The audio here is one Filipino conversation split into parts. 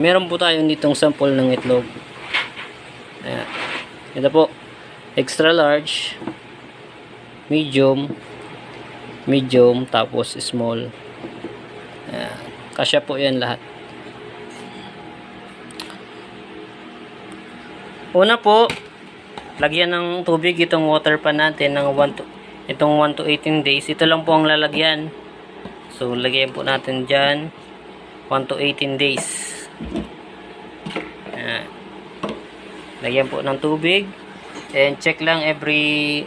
Meron po tayo ditong sample ng itlog. Ayan. Ito po, extra large, medium, tapos small. Ayan. Kasya po yan lahat. Una po, lagyan ng tubig itong water pan natin ng 1 to 18 days. Ito lang po ang lalagyan. So, lagyan po natin dyan 1 to 18 days. Ayan. Lagyan po ng tubig. And check lang every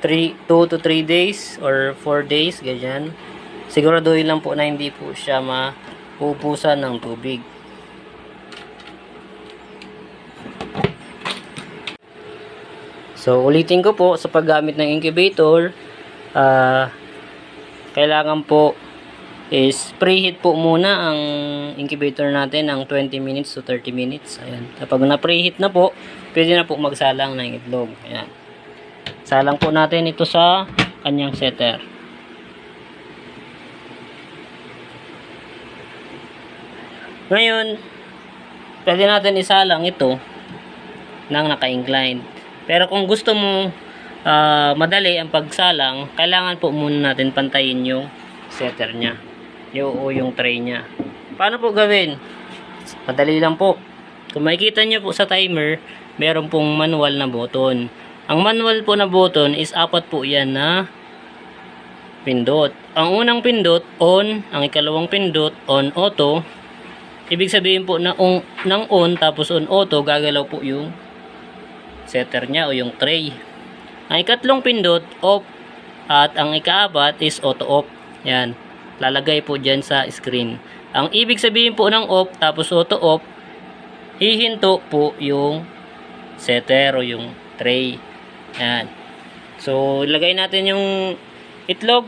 2 to 3 days or 4 days. Ganyan. Siguraduhin lang po na hindi po siya mapupusan ng tubig. So, ulitin ko po sa paggamit ng incubator, kailangan po is preheat po muna ang incubator natin ng 20 minutes to 30 minutes. Ayan. Kapag na-preheat na po, pwede na po magsalang ng itlog. Ayan. Salang po natin ito sa kanyang setter. Ngayon, pwede natin isalang ito ng naka-incline. Pero kung gusto mo madali ang pagsalang, kailangan po muna natin pantayin yung setter niya. Yung tray niya. Paano po gawin? Madali lang po. Kung makikita niyo po sa timer, meron pong manual na button. Ang manual po na button is 4 po yan na pindot. Ang unang pindot, on. Ang ikalawang pindot, on auto. Ibig sabihin po na ng on tapos on auto, gagalaw po yung setter niya o yung tray. Ang ikatlong pindot, off. At ang ikaapat is auto off. Yan. Lalagay po dyan sa screen. Ang ibig sabihin po ng off tapos auto off, hihinto po yung setter o yung tray. Yan. So, ilagay natin yung itlog.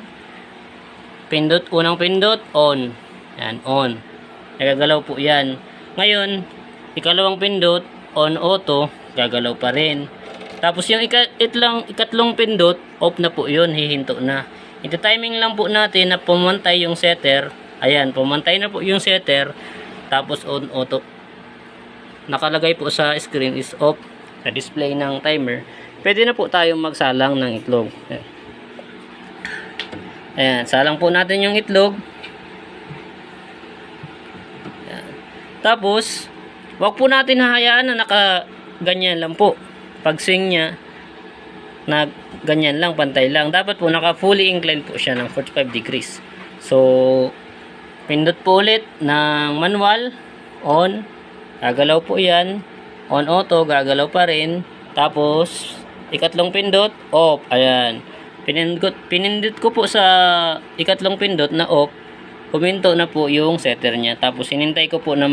Pindot, unang pindot, on. Yan, on. Nagagalaw po yan. Ngayon, ikalawang pindot, on auto, gagalaw pa rin. Tapos yung ikatlong pindot, off na po yun, hihinto na. Ito timing lang po natin na pumantay yung setter. Ayan, pumantay na po yung setter. Tapos on auto. Nakalagay po sa screen is off. Sa display ng timer. Pwede na po tayong magsalang ng itlog. Ayan, salang po natin yung itlog. Ayan. Tapos, wag po natin hahayaan na naka-ganyan lang po. Pag swing niya, na ganyan lang, pantay lang. Dapat po naka fully inclined po siya ng 45 degrees. So, pindot po ulit ng manual, on, gagalaw po yan, on auto, gagalaw pa rin. Tapos, ikatlong pindot, off, ayan. Pinindot ko po sa ikatlong pindot na off, huminto na po yung setter niya. Tapos, hinintay ko po na